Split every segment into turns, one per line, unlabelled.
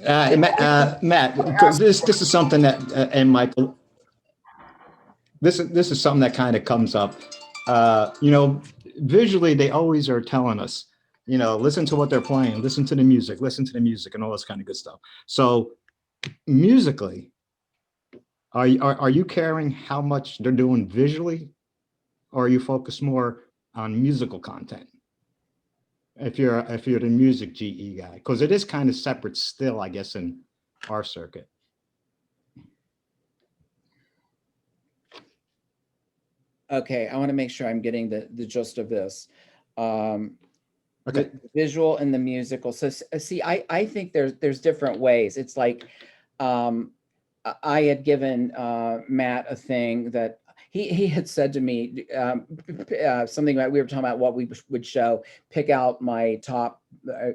Matt, this is something that and Michael, this is something that kind of comes up. You know, visually they always are telling us, you know, listen to what they're playing, listen to the music, and all this kind of good stuff. So musically, are you caring how much they're doing visually, or are you focused more on musical content? If you're the music GE guy, because it is kind of separate still, I guess, in our circuit.
Okay, I want to make sure I'm getting the gist of this. Um,
Okay.
the visual and the musical. So see, I think there's different ways. It's like um, I had given Matt a thing that he had said to me something about, we were talking about what we would show, pick out my top,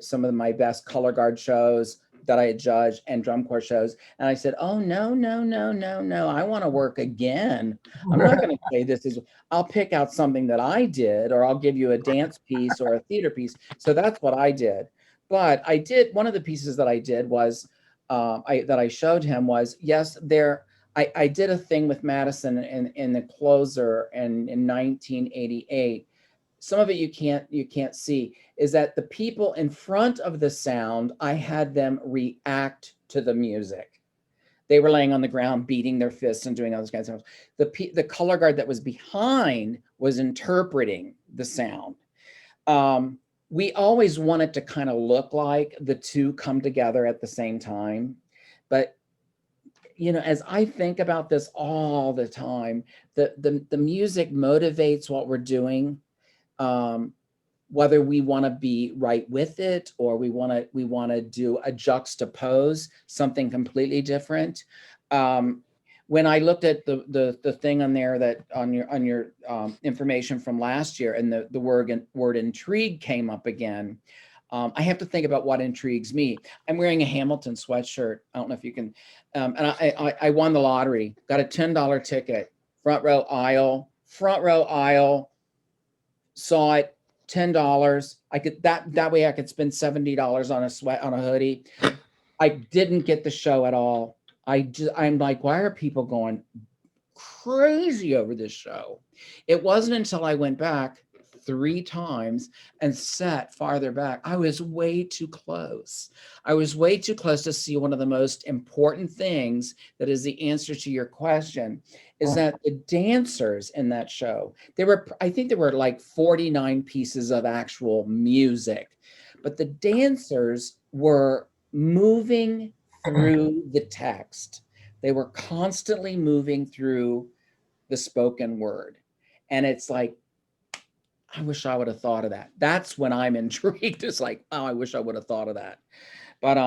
some of my best color guard shows that I had judged and drum corps shows. And I said, oh, no, no, no, no, no. I want to work again. I'm not going to say this is, I'll pick out something that I did, or I'll give you a dance piece or a theater piece. So that's what I did. But I did, one of the pieces that I did was, that I showed him was, yes, I did a thing with Madison in the closer in 1988. Some of it you can't see, is that the people in front of the sound, I had them react to the music. They were laying on the ground, beating their fists and doing all those kinds of stuff. The color guard that was behind was interpreting the sound. We always want it to kind of look like the two come together at the same time. But, you know, as I think about this all the time, the music motivates what we're doing. Whether we want to be right with it, or we want to do a juxtapose something completely different. When I looked at the thing on there, that on your information from last year, and the word intrigue came up again, I have to think about what intrigues me. I'm wearing a Hamilton sweatshirt. I don't know if you can, and I won the lottery, got a $10 ticket, front row aisle, saw it, $10. I could that way I could spend $70 on a hoodie. I didn't get the show at all. I'm like, why are people going crazy over this show? It wasn't until I went back 3 times and sat farther back. I was way too close. I was way too close to see one of the most important things that is the answer to your question, is that the dancers in that show, I think there were like 49 pieces of actual music, but the dancers were moving through the text. They were constantly moving through the spoken word. And it's like, I wish I would have thought of that. That's when I'm intrigued. It's like, oh, I wish I would have thought of that. But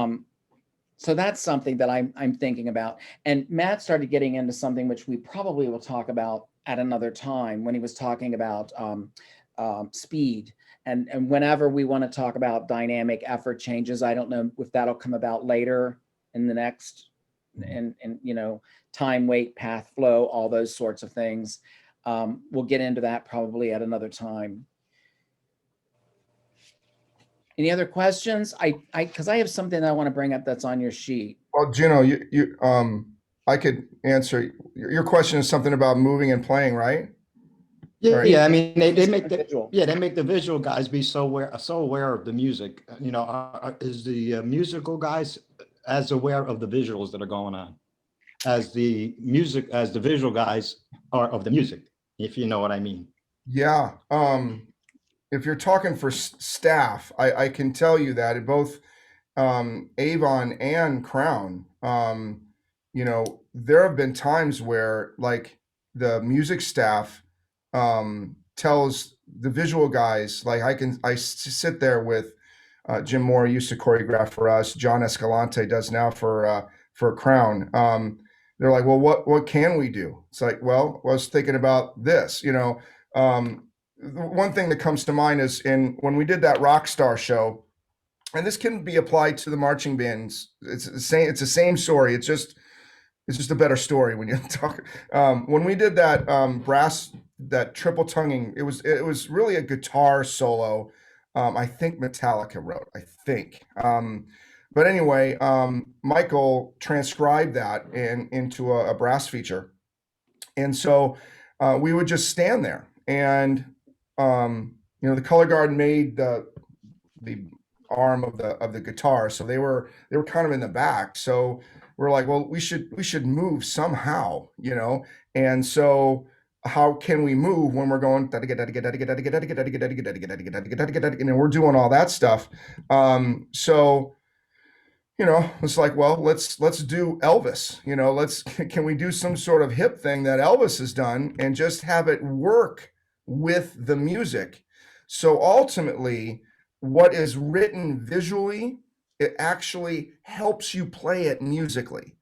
so that's something that I'm thinking about. And Matt started getting into something which we probably will talk about at another time, when he was talking about speed. And whenever we want to talk about dynamic effort changes, I don't know if that'll come about later in the next, and you know, time, weight, path, flow, all those sorts of things. We'll get into that probably at another time. Any other questions? Because I have something that I want to bring up that's on your sheet.
Well, Juno, I could answer your question. Is something about moving and playing, right?
Yeah,
Right.
yeah. I mean, they make they make the visual guys be so aware of the music. You know, is the musical guys as aware of the visuals that are going on as the visual guys are of the music, if you know what I mean.
Yeah. If you're talking for staff, I can tell you that at both Avon and Crown, you know, there have been times where like the music staff tells the visual guys, like I sit there with Jim Moore used to choreograph for us. John Escalante does now for Crown. They're like, well, what can we do? It's like, well, I was thinking about this, you know. One thing that comes to mind is when we did that rock star show, and this can be applied to the marching bands. It's the same story. It's just a better story when you talk. When we did that brass, that triple tonguing, it was really a guitar solo. I think Metallica wrote. I think. But anyway, Michael transcribed that into a brass feature. And so we would just stand there, and the color guard made the arm of the guitar, so they were kind of in the back. So we're like, well, we should move somehow, and so how can we move when we're going and we're doing all that stuff. So it's like, well, let's do Elvis. Let's can we do some sort of hip thing that Elvis has done and just have it work with the music. So ultimately, what is written visually, it actually helps you play it musically.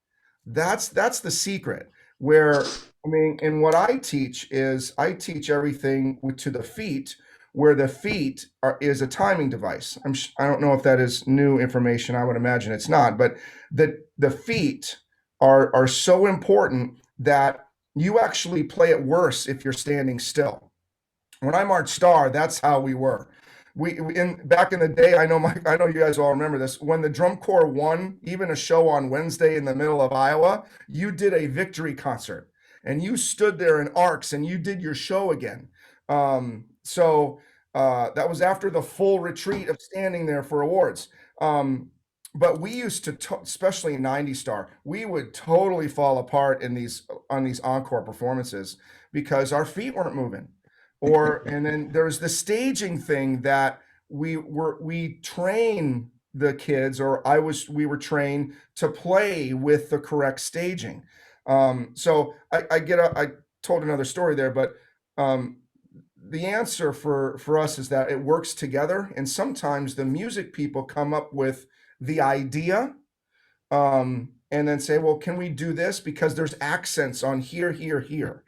That's the secret. Where I mean, and what I teach is I teach everything to the feet, where the feet is a timing device. I don't know if that is new information. I would imagine it's not, but the feet are so important that you actually play it worse if you're standing still. When I marched Star, that's how we were. In back in the day, I know you guys all remember this. When the drum corps won, even a show on Wednesday in the middle of Iowa, you did a victory concert, and you stood there in arcs and you did your show again. So that was after the full retreat of standing there for awards. But we used to, especially in 90 Star, we would totally fall apart in these on these encore performances because our feet weren't moving. And then there's the staging thing that we train the kids, or we were trained to play with the correct staging. So I told another story there, but the answer for us is that it works together, and sometimes the music people come up with the idea, and then say, well, can we do this because there's accents on here, here, here,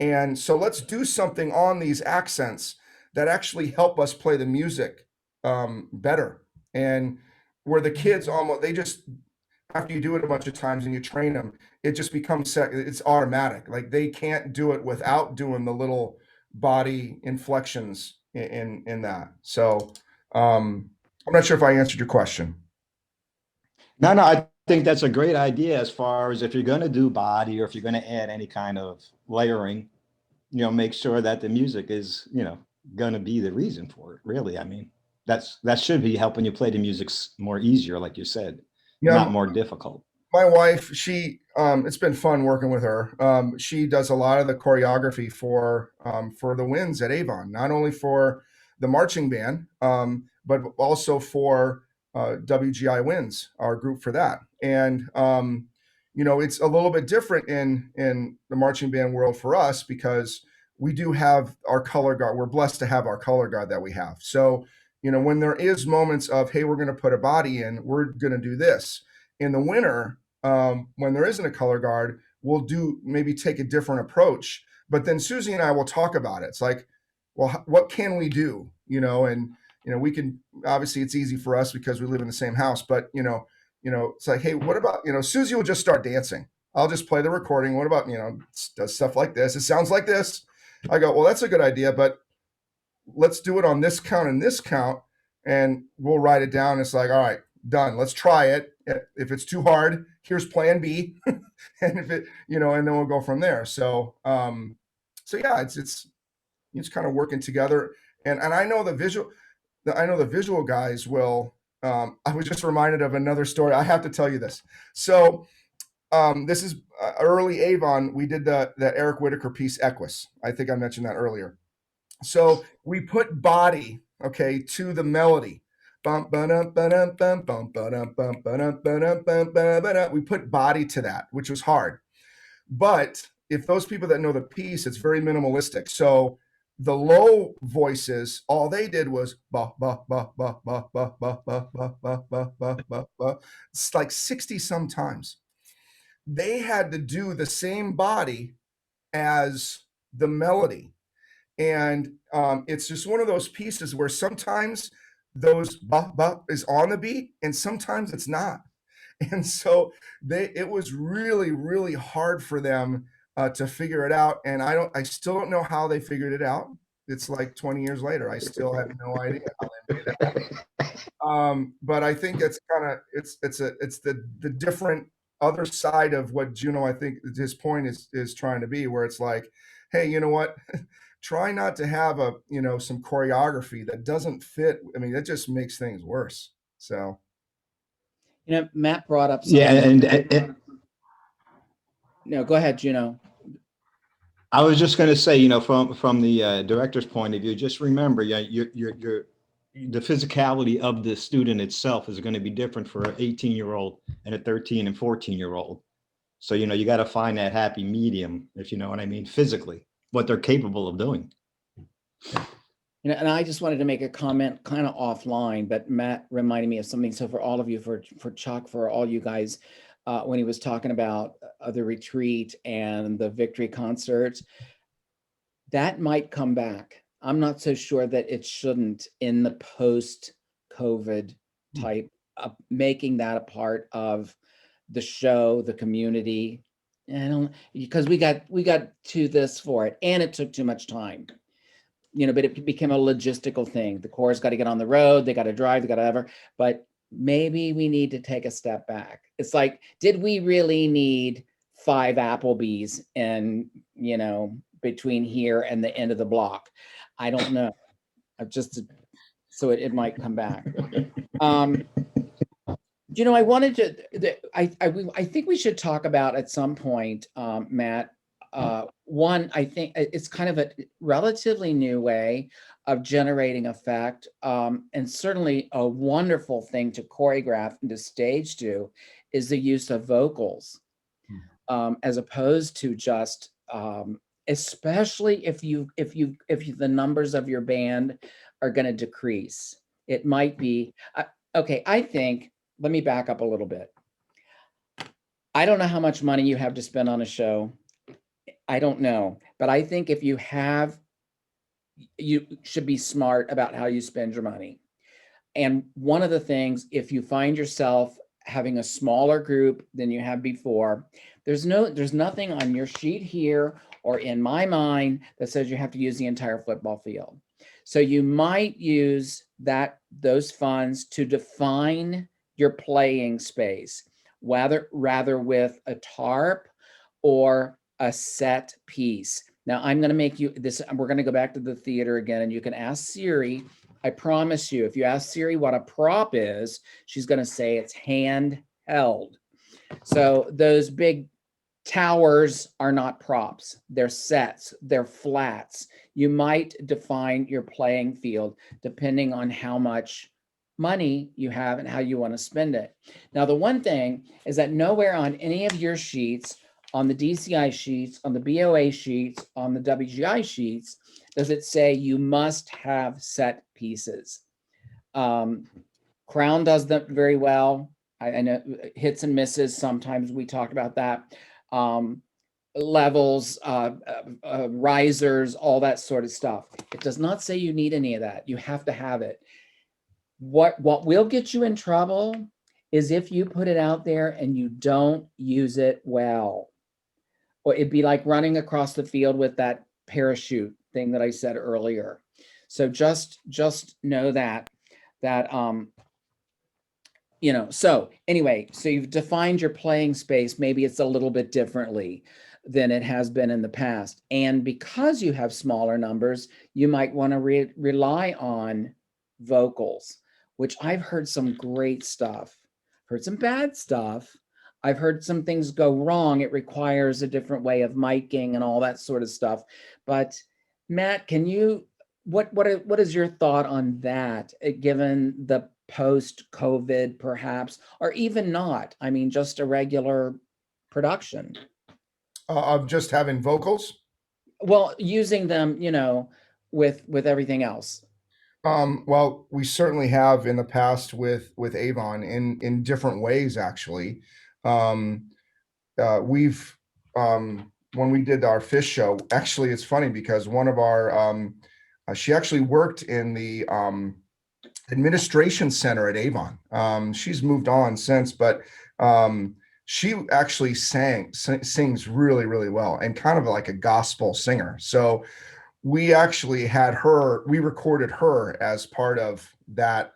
and so let's do something on these accents that actually help us play the music better. And where the kids almost, they just, after you do it a bunch of times and you train them, it just becomes it's automatic. Like they can't do it without doing the little body inflections in that. So I'm not sure if I answered your question.
No, I think that's a great idea as far as if you're going to do body or if you're going to add any kind of layering, make sure that the music is, going to be the reason for it. Really, I mean, that should be helping you play the music more easier, like you said,
Yeah,
not more difficult.
my wife, it's been fun working with her. She does a lot of the choreography for the wins at Avon, not only for the marching band, but also for WGI Wins, our group for that. And it's a little bit different in the marching band world for us because we do have our color guard. We're blessed to have our color guard that we have. So when there is moments of, hey, we're going to put a body in, we're going to do this in the winter. When there isn't a color guard, we'll maybe take a different approach. But then Susie and I will talk about it. It's like, well, what can we do? And we can, obviously it's easy for us because we live in the same house. But it's like, hey, what about Susie will just start dancing. I'll just play the recording. What about does stuff like this? It sounds like this. I go, well, that's a good idea, but let's do it on this count and this count, and we'll write it down. It's like, all right, done. Let's try it. If it's too hard, here's plan B. And if it, and then we'll go from there. So yeah, it's kind of working together. And I know the visual guys will, I was just reminded of another story. I have to tell you this. So this is early Avon. We did the Eric Whitaker piece, Equus. I think I mentioned that earlier. So we put body, okay, to the melody. We put body to that, which was hard. But if those people that know the piece, it's very minimalistic. So the low voices, all they did was ba ba ba ba ba ba ba ba ba ba ba ba ba. It's like 60 sometimes. They had to do the same body as the melody. And it's just one of those pieces where sometimes those ba ba is on the beat and sometimes it's not. And so it was really, really hard for them to figure it out. And I still don't know how they figured it out. it's like 20 years later. I still have no idea how they made that happen. But I think it's kind of it's the different other side of what Juno, I think his point is trying to be, where it's like, hey, you know what? Try not to have some choreography that doesn't fit. I mean, that just makes things worse. So
Matt brought up
Yeah,
something.
and
No, go ahead, Juno.
I was just going to say, from the director's point of view, just remember, yeah, the physicality of the student itself is going to be different for an 18-year-old and a 13 and 14-year-old. So, you got to find that happy medium, if you know what I mean, physically, what they're capable of doing.
And I just wanted to make a comment kind of offline, but Matt reminded me of something. So for all of you, for Chuck, for all you guys, when he was talking about the retreat and the victory concert, that might come back. I'm not so sure that it shouldn't in the post-COVID type, making that a part of the show, the community. Because we got to this for it, and it took too much time. But it became a logistical thing. The Corps got to get on the road, they got to drive, they got to ever. But maybe we need to take a step back. It's like, did we really need 5 Applebee's and between here and the end of the block? I don't know. So it might come back. I wanted to. I think we should talk about at some point, Matt. One, I think it's kind of a relatively new way of generating effect, and certainly a wonderful thing to choreograph and to stage to is the use of vocals, as opposed to just, especially if the numbers of your band are going to decrease. It might be okay. I think. Let me back up a little bit. I don't know how much money you have to spend on a show. I don't know, but I think if you should be smart about how you spend your money. And one of the things, if you find yourself having a smaller group than you have before, there's nothing on your sheet here or in my mind that says you have to use the entire football field. So you might use those funds to define your playing space, rather with a tarp or a set piece. Now I'm going to make you this. We're going to go back to the theater again, and you can ask Siri. I promise you, if you ask Siri what a prop is, she's going to say it's handheld. So those big towers are not props. They're sets. They're flats. You might define your playing field depending on how much money you have and how you want to spend it. Now, the one thing is that nowhere on any of your sheets, on the DCI sheets, on the BOA sheets, on the WGI sheets, does it say you must have set pieces. Crown does that very well. I know hits and misses. Sometimes we talk about that. Levels, risers, all that sort of stuff. It does not say you need any of that. You have to have it. What will get you in trouble is if you put it out there and you don't use it well. Or it'd be like running across the field with that parachute thing that I said earlier. So just know that so anyway, so you've defined your playing space. Maybe it's a little bit differently than it has been in the past. And because you have smaller numbers, you might want to rely on vocals, which I've heard some great stuff, heard some bad stuff. I've heard some things go wrong. It requires a different way of miking and all that sort of stuff. But Matt, what is your thought on that, given the post-COVID perhaps, or even not? I mean, just a regular production.
Of just having vocals.
Well, using them, with everything else.
Well, we certainly have in the past with Avon in different ways, actually. We've when we did our Fish show, actually, it's funny because one of our she actually worked in the administration center at Avon. She's moved on since, but she actually sings really, really well and kind of like a gospel singer. So we actually had her, we recorded her as part of that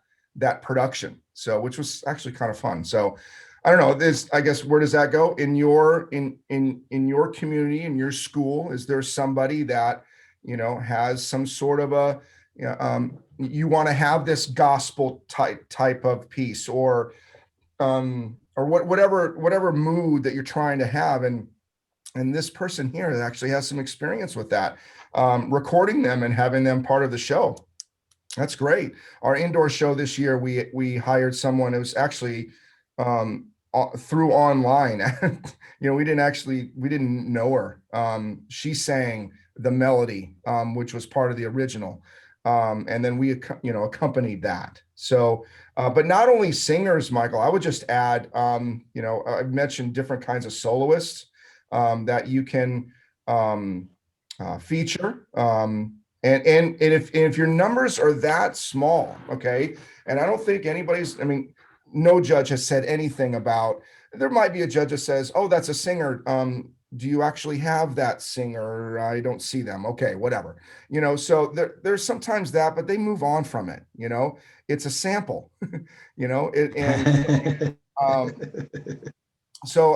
production. So, which was actually kind of fun. So I don't know, this, I guess, where does that go in your, in your community, in your school? Is there somebody that, has some sort of a, you want to have this gospel type of piece, or whatever mood that you're trying to have, and this person here actually has some experience with that, recording them and having them part of the show. That's great. Our indoor show this year, we hired someone. It was actually through online. We didn't know her. She sang the melody, which was part of the original, and then we accompanied that. So, but not only singers, Michael. I would just add, I've mentioned different kinds of soloists that you can feature. And if your numbers are that small, okay, and I don't think anybody's, I mean, no judge has said anything about, there might be a judge that says, oh, that's a singer. Do you actually have that singer? I don't see them. Okay, whatever. So there's sometimes that, but they move on from it. It's a sample, um, so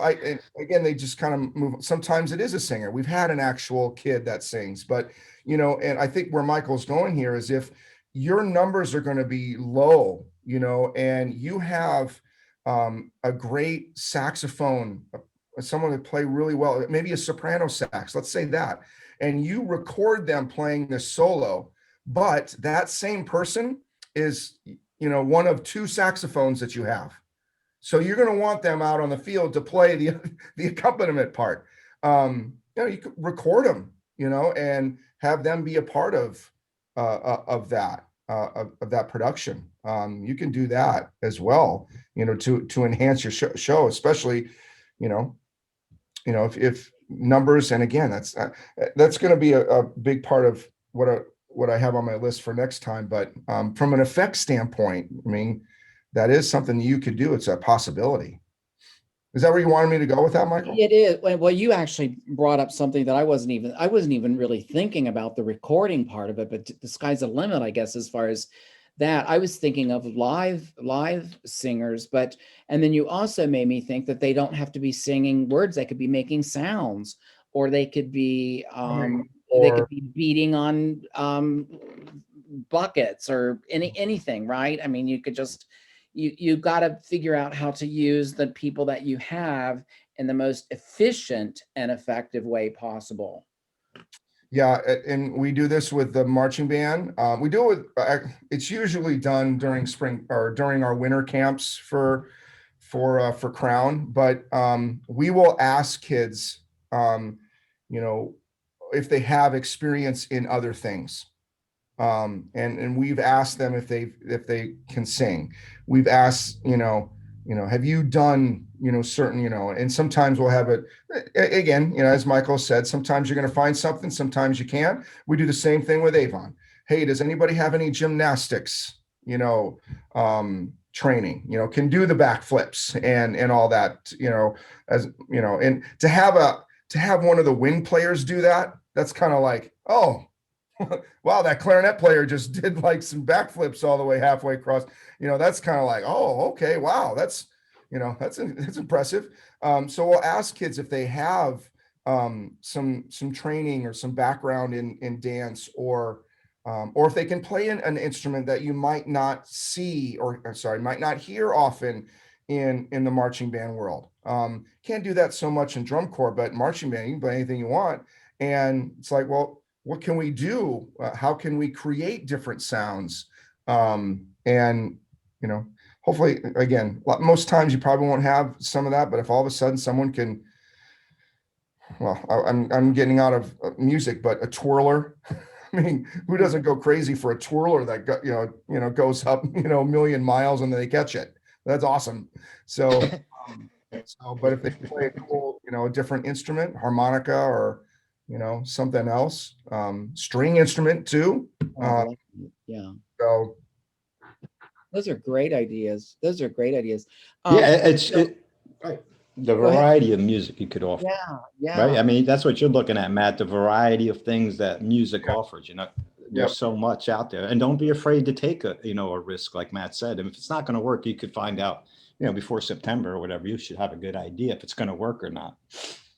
again, they just kind of move. Sometimes it is a singer. We've had an actual kid that sings, but and I think where Michael's going here is, if your numbers are going to be low, and you have a great saxophone, someone that play really well, maybe a soprano sax, let's say that, and you record them playing this solo, but that same person is, one of two saxophones that you have. So you're going to want them out on the field to play the accompaniment part. You could record them, and have them be a part of that production. You can do that as well, to enhance your show, especially, if numbers. And again, that's going to be a big part of what I have on my list for next time. But from an effects standpoint, I mean, that is something you could do. It's a possibility. Is that where you wanted me to go with that, Michael?
It is. Well, you actually brought up something that I wasn't even really thinking about, the recording part of it, but the sky's the limit, I guess, as far as that. I was thinking of live singers, and then you also made me think that they don't have to be singing words. They could be making sounds, or they could be beating on buckets, or anything, right? I mean, you could just, you got to figure out how to use the people that you have in the most efficient and effective way possible.
Yeah, and we do this with the marching band. We do it with, it's usually done during spring or during our winter camps for Crown. But we will ask kids, if they have experience in other things. And we've asked them if they can sing. We've asked, have you done, certain, and sometimes we'll have it again, as Michael said, sometimes you're going to find something, sometimes you can't. We do the same thing with Avon. Hey, does anybody have any gymnastics, training, can do the backflips and all that, and to have one of the wind players do that, that's kind of like, oh, wow, that clarinet player just did like some backflips all the way halfway across. That's kind of like, oh, okay, wow, that's impressive. So we'll ask kids if they have some training or some background in dance, or if they can play an instrument that you might not see, might not hear often in the marching band world. Can't do that so much in drum corps, but marching band, you can play anything you want. And it's like, well, what can we do? How can we create different sounds? And, hopefully, again, most times you probably won't have some of that, but if all of a sudden someone can, well, I'm getting out of music, but a twirler, I mean, who doesn't go crazy for a twirler that goes up, a million miles and then they catch it? That's awesome. So, but if they play a cool, a different instrument, harmonica, or something else, string instrument too.
Yeah.
So
Those are great ideas.
Yeah, right. The
Go ahead.
variety of music you could offer,
Yeah,
right?
yeah.
I mean, that's what you're looking at, Matt, the variety of things that music
Yeah.
offers, you know,
Yep.
there's so much out there. And don't be afraid to take a, a risk, like Matt said. And if it's not going to work, you could find out, before September or whatever. You should have a good idea if it's going to work or not.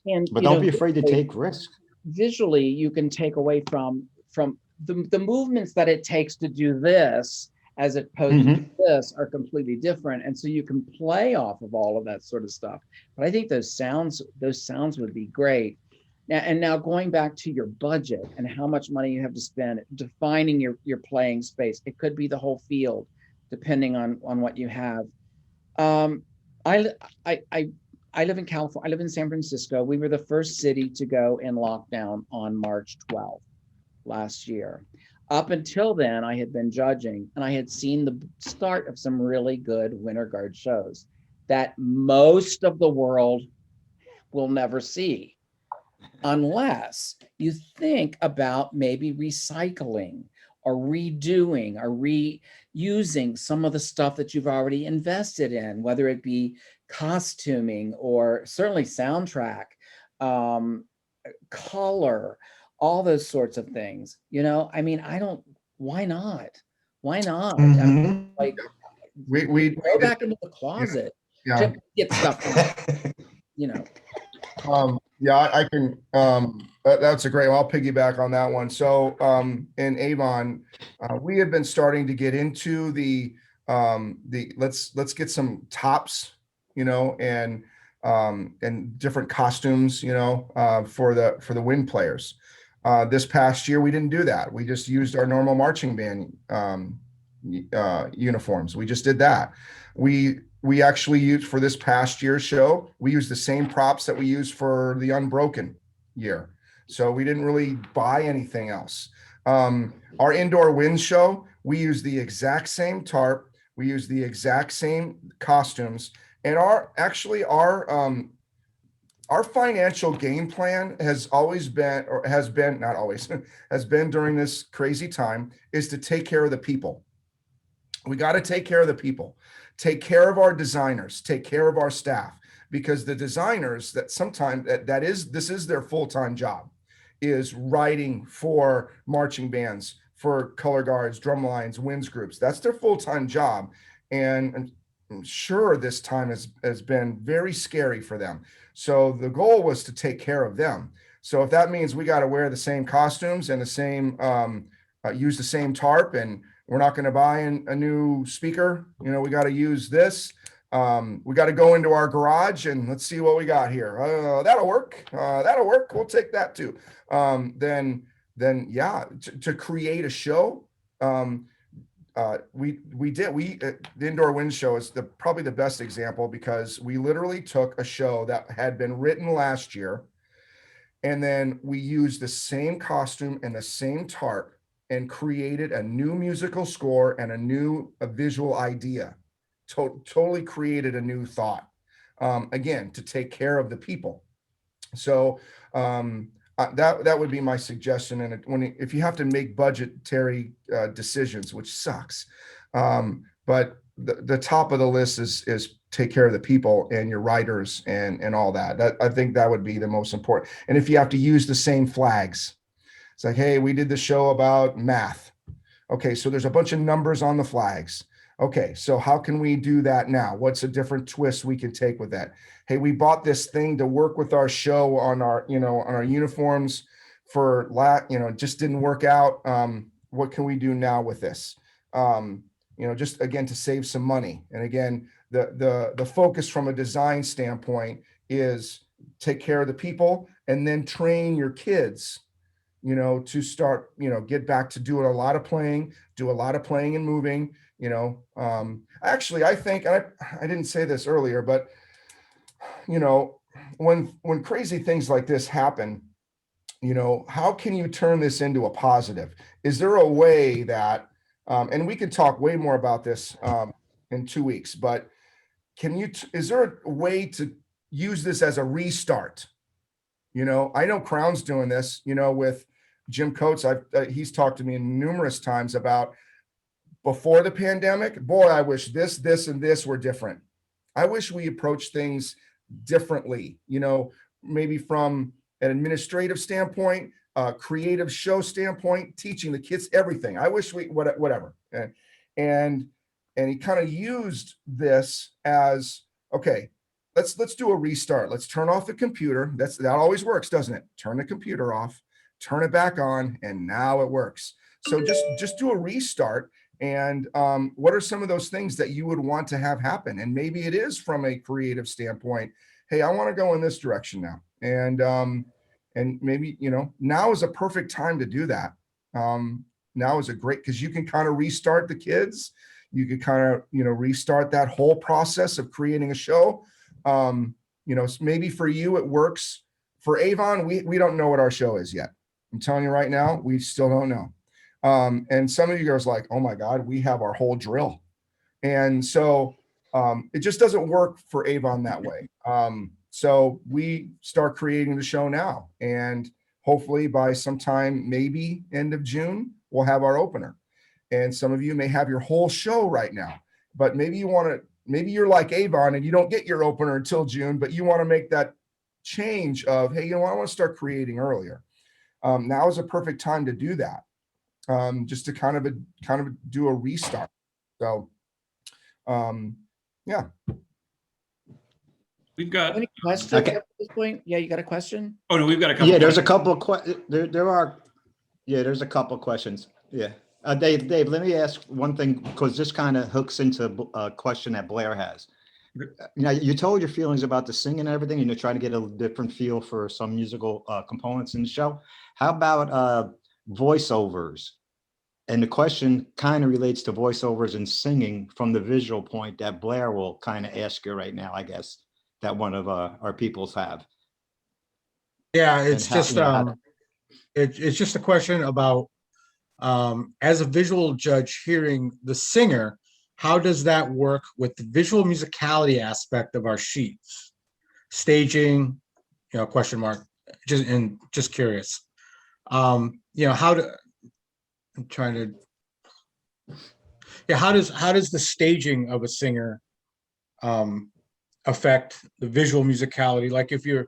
And
But don't be afraid to take risks.
visually you can take away from the movements that it takes to do this as opposed to this are completely different, and so you can play off of all of that sort of stuff. But I think those sounds would be great. Now going back to your budget and how much money you have to spend defining your playing space, it could be the whole field depending on what you have. um I I I I live in California. I live in San Francisco. We were the first city to go in lockdown on March 12th last year. Up until then, I had been judging and I had seen the start of some really good Winter Guard shows that most of the world will never see unless you think about maybe recycling or redoing or reusing some of the stuff that you've already invested in, whether it be costuming or certainly soundtrack, um, color, all those sorts of things. I mean, why not? Why not? I mean, like,
We
go
did,
back into the closet
yeah.
to get stuff done, you know.
Yeah, I can, that's a great, I'll piggyback on that one. So, in Avon, we have been starting to get into let's get some tops, and different costumes, for the wind players. This past year, we didn't do that. We just used our normal marching band, uniforms. We just did that. We actually used, for this past year's show, we used the same props that we used for the Unbroken year. So we didn't really buy anything else. Our indoor wind show, we used the exact same tarp. We used the exact same costumes. And our financial game plan has always been, or has been, not always, has been during this crazy time, is to take care of the people. We got to take care of the people, take care of our designers, take care of our staff, because the designers that sometimes this is their full-time job, is writing for marching bands, for color guards, drum lines, winds groups. That's their full-time job. And I'm sure this time has been very scary for them. So the goal was to take care of them. So if that means we got to wear the same costumes and the same, use the same tarp, and we're not going to buy a new speaker, we got to use this. We got to go into our garage and let's see what we got here. That'll work. That'll work. We'll take that too. Then yeah, to create a show. The indoor wind show is probably the best example, because we literally took a show that had been written last year, and then we used the same costume and the same tarp and created a new musical score and a visual idea. Totally created a new thought, again, to take care of the people. So that would be my suggestion. And if you have to make budgetary decisions, which sucks, but the top of the list is take care of the people and your writers and all that. I think that would be the most important. And if you have to use the same flags, it's like, hey, we did the show about math. Okay, so there's a bunch of numbers on the flags. Okay, so how can we do that now? What's a different twist we can take with that? Hey, we bought this thing to work with our show on our uniforms for just didn't work out. What can we do now with this? Just again, to save some money. And again, the focus from a design standpoint is take care of the people and then train your kids, to start, get back to doing a lot of playing, and moving. Actually, I think, and I didn't say this earlier, but when crazy things like this happen, how can you turn this into a positive? Is there a way that, and we could talk way more about this in 2 weeks, but is there a way to use this as a restart? I know Crown's doing this, with Jim Coates. He's talked to me numerous times about, before the pandemic, boy, I wish this, and this were different. I wish we approached things differently, maybe from an administrative standpoint, creative show standpoint, teaching the kids everything. I wish whatever. And he kind of used this as, okay, let's do a restart. Let's turn off the computer. That always works, doesn't it? Turn the computer off, turn it back on, and now it works. So just do a restart. And what are some of those things that you would want to have happen? And maybe it is from a creative standpoint. Hey, I want to go in this direction now. And maybe, now is a perfect time to do that. Now is a great, because you can kind of restart the kids. You could kind of, restart that whole process of creating a show. Maybe for you, it works. For Avon, we don't know what our show is yet. I'm telling you right now, we still don't know. And some of you guys are like, oh my God, we have our whole drill. And so it just doesn't work for Avon that way. So we start creating the show now, and hopefully by sometime, maybe end of June, we'll have our opener. And some of you may have your whole show right now, but maybe maybe you're like Avon and you don't get your opener until June, but you want to make that change of, hey, I want to start creating earlier. Now is a perfect time to do that. Just to kind of do a restart. So, yeah.
We've got
Any questions
Okay.
at this point? Yeah, you got a question?
Oh no, we've got a couple.
Yeah, there's a
questions.
couple of there's a couple of questions. Yeah. Dave, let me ask one thing, because this kind of hooks into a question that Blair has. You told your feelings about the singing and everything, and you're trying to get a different feel for some musical components in the show. How about voiceovers? And the question kind of relates to voiceovers and singing from the visual point that Blair will kind of ask you right now, I guess, that one of our peoples have.
Yeah, it's
how-
just
you know, how-
it's just a question about as a visual judge hearing the singer, how does that work with the visual musicality aspect of our sheets? Staging, question mark. Just curious. How does the staging of a singer affect the visual musicality? Like if you're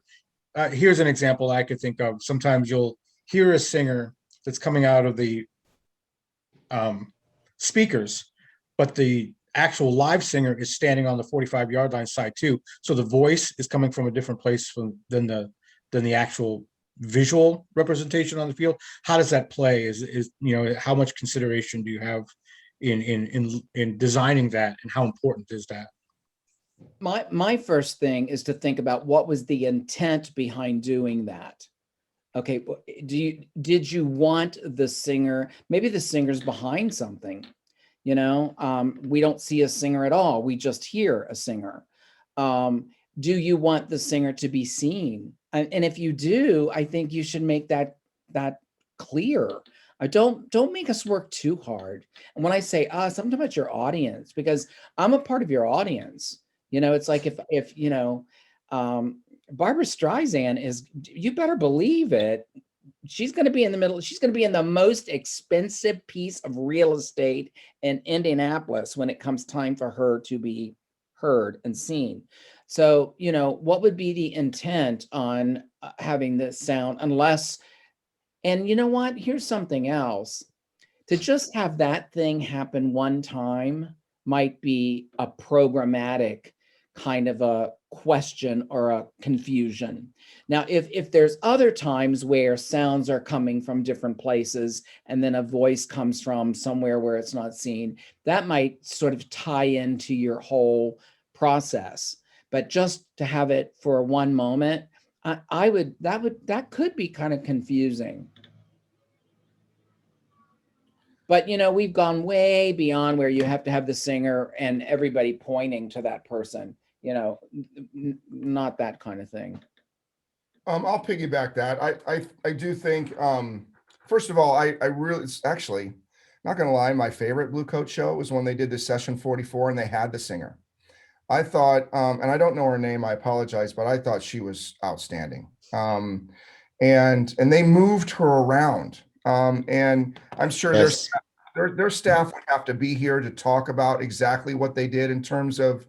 here's an example I could think of. Sometimes you'll hear a singer that's coming out of the speakers, but the actual live singer is standing on the 45-yard line side too. So the voice is coming from a different place than the actual visual representation on the field. How does that play? Is how much consideration do you have in designing that, and how important is that?
My first thing is to think about what was the intent behind doing that. Okay, did you want the singer? Maybe the singer's behind something. We don't see a singer at all. We just hear a singer. Do you want the singer to be seen? And if you do, I think you should make that clear. Don't make us work too hard. And when I say us, I'm talking about your audience, because I'm a part of your audience. It's like if Barbara Streisand is, you better believe it, she's going to be in the middle. She's going to be in the most expensive piece of real estate in Indianapolis when it comes time for her to be heard and seen. So, what would be the intent on having this sound unless, and you know what, here's something else. To just have that thing happen one time might be a programmatic kind of a question or a confusion. Now, if there's other times where sounds are coming from different places and then a voice comes from somewhere where it's not seen, that might sort of tie into your whole process. But just to have it for one moment, that could be kind of confusing. But we've gone way beyond where you have to have the singer and everybody pointing to that person. Not that kind of thing.
I'll piggyback that. I do think, first of all, I really, it's actually not going to lie, my favorite Blue Coat show was when they did the session 44 and they had the singer. I thought, and I don't know her name, I apologize, but I thought she was outstanding. And they moved her around. And I'm sure
Yes.
their staff would have to be here to talk about exactly what they did in terms of,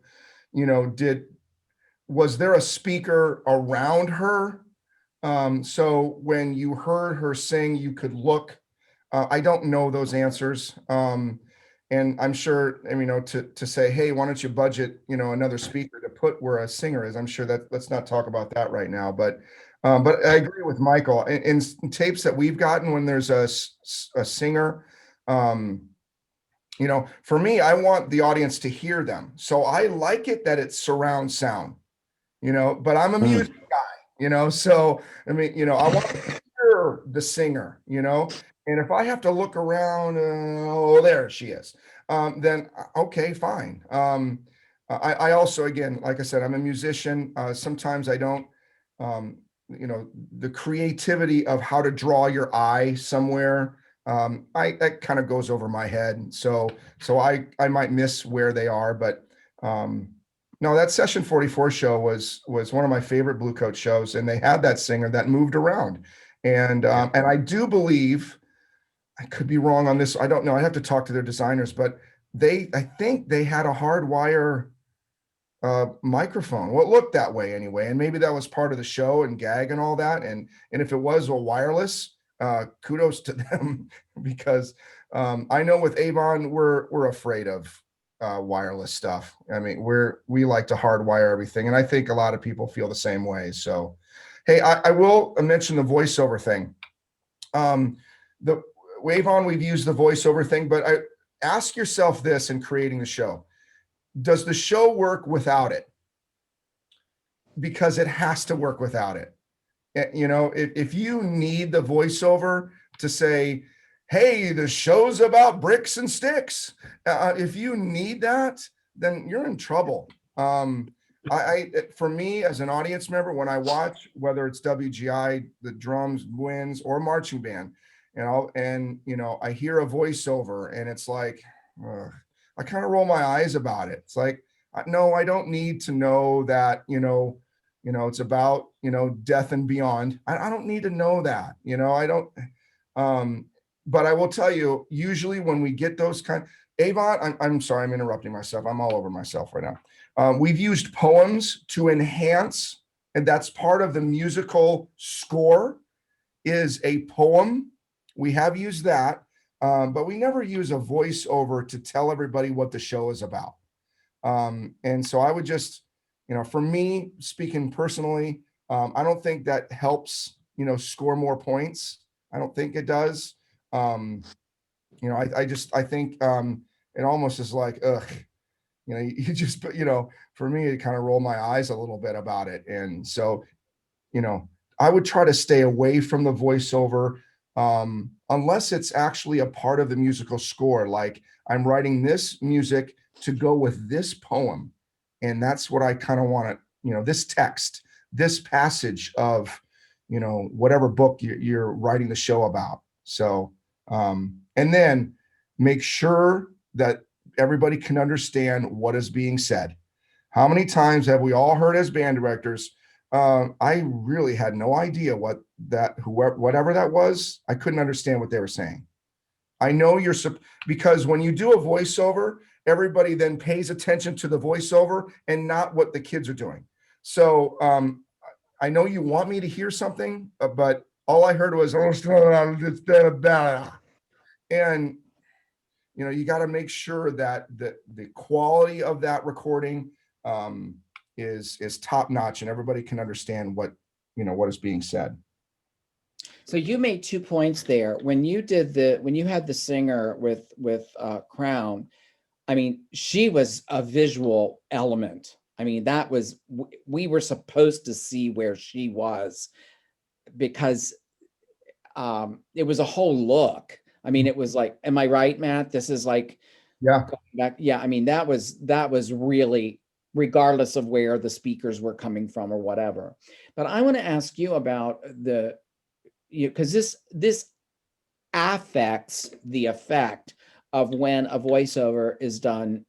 was there a speaker around her? So when you heard her sing, you could look. I don't know those answers. And I'm sure, I mean, to say, hey, why don't you budget, another speaker to put where a singer is? I'm sure that, let's not talk about that right now. But I agree with Michael. In tapes that we've gotten, when there's a singer, for me, I want the audience to hear them. So I like it that it's surround sound, but I'm a music guy, so I mean, I want to hear the singer, and if I have to look around, oh, there she is, then okay, fine. I also, again, like I said, I'm a musician. Sometimes I don't, the creativity of how to draw your eye somewhere, that kind of goes over my head. So I might miss where they are, but no, that Session 44 show was one of my favorite Blue Coat shows, and they had that singer that moved around, and I do believe, I could be wrong on this, I don't know, I have to talk to their designers, but I think they had a hardwire microphone. Well, it looked that way anyway, and maybe that was part of the show and gag and all that. And if it was a wireless, kudos to them, because I know with Avon we're afraid of wireless stuff. I mean, we like to hardwire everything, and I think a lot of people feel the same way. So, hey, I will mention the voiceover thing. The Avon, we've used the voiceover thing, but ask yourself this in creating the show: does the show work without it? Because it has to work without it. If you need the voiceover to say, hey, the show's about bricks and sticks, if you need that, then you're in trouble. For me as an audience member, when I watch, whether it's WGI, the drums, winds, or marching band, I hear a voiceover, and it's like, I kind of roll my eyes about it. It's like, no, I don't need to know that, it's about, death and beyond. I don't need to know that, I don't, but I will tell you, usually when we get those Avon, I'm sorry, I'm interrupting myself. I'm all over myself right now. We've used poems to enhance, and that's part of the musical score is a poem. We have used that. But we never use a voiceover to tell everybody what the show is about. And so I would just, for me, speaking personally, I don't think that helps, score more points. I don't think it does. I think it almost is like, ugh, you just, for me, it kind of rolled my eyes a little bit about it. And so, I would try to stay away from the voiceover, unless it's actually a part of the musical score. Like, I'm writing this music to go with this poem, and that's what I kind of want to, this text, this passage of, whatever book you're writing the show about. So, and then make sure that everybody can understand what is being said. How many times have we all heard as band directors, I really had no idea whatever that was, I couldn't understand what they were saying. I know because when you do a voiceover, everybody then pays attention to the voiceover and not what the kids are doing. So I know you want me to hear something, but all I heard was, and you got to make sure that the quality of that recording is top notch, and everybody can understand what is being said.
So you made 2 points there. When you had the singer with Crown, I mean, she was a visual element. I mean, we were supposed to see where she was, because it was a whole look. I mean, it was like, am I right, Matt? This is like,
yeah,
back. Yeah. I mean, that was really, regardless of where the speakers were coming from or whatever. But I want to ask you about because this affects the effect of when a voiceover is done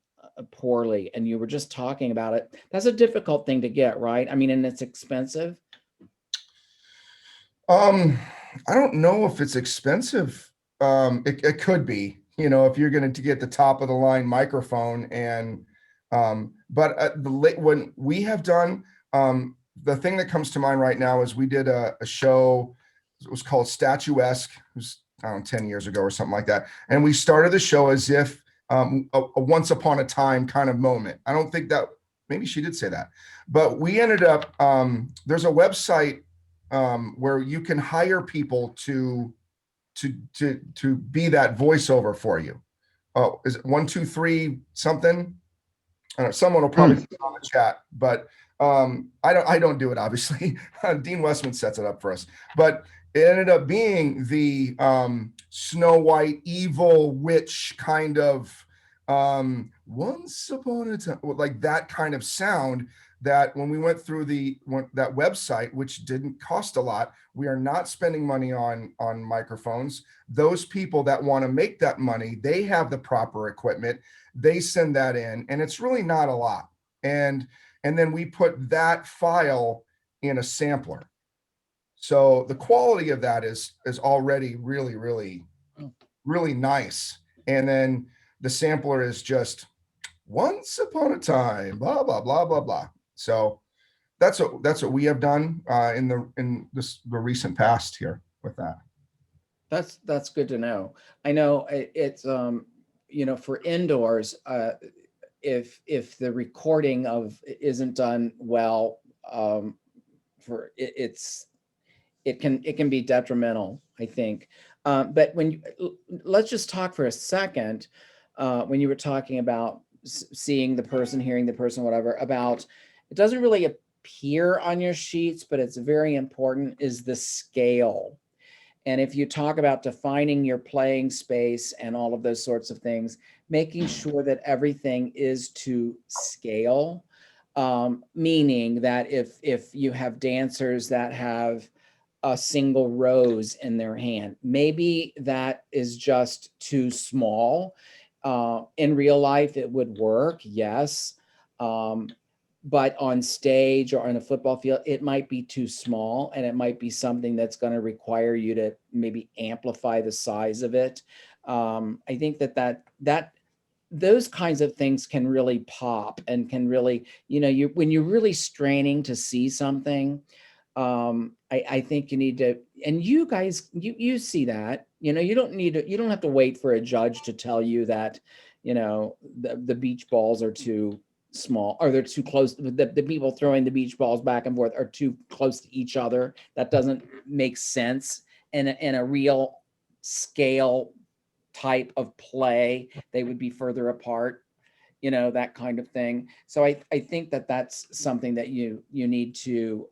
poorly. And you were just talking about it. That's a difficult thing to get, right? I mean, and it's expensive.
I don't know if it's expensive. It could be, if you're going to get the top of the line microphone, and but when we have done, The thing that comes to mind right now is we did a show. It was called Statuesque. It was, I don't know, 10 years ago or something like that. And we started the show as if a once upon a time kind of moment. I don't think that, maybe she did say that, but we ended up, there's a website where you can hire people to be that voiceover for you. Oh, is it 123 something? I don't know, someone will probably put it on the chat, but I don't do it, obviously. Dean Westman sets it up for us, but it ended up being the Snow White evil witch kind of once upon a time, like that kind of sound. That when we went through that website, which didn't cost a lot, we are not spending money on microphones. Those people that want to make that money, they have the proper equipment. They send that in, and it's really not a lot. And then we put that file in a sampler. So the quality of that is already really, really, really nice. And then the sampler is just once upon a time, blah, blah, blah, blah, blah. So that's what we have done in the recent past here with that.
That's good to know. I know it's you know, for indoors, if the recording of isn't done well, for it can be detrimental, I think. But let's just talk for a second, when you were talking about seeing the person, hearing the person, whatever, about it doesn't really appear on your sheets, but it's very important, is the scale. And if you talk about defining your playing space and all of those sorts of things, making sure that everything is to scale, meaning that if you have dancers that have a single rose in their hand, maybe that is just too small. In real life, it would work, yes. But on stage or on a football field, it might be too small, and it might be something that's going to require you to maybe amplify the size of it. I think that those kinds of things can really pop and can really, you know, when you're really straining to see something, I think you need to, and you guys, you see that, you know, you don't have to wait for a judge to tell you that, you know, the beach balls are too small, or they're too close. The people throwing the beach balls back and forth are too close to each other. That doesn't make sense in a real scale type of play. They would be further apart, you know, that kind of thing. So I think that's something that you need to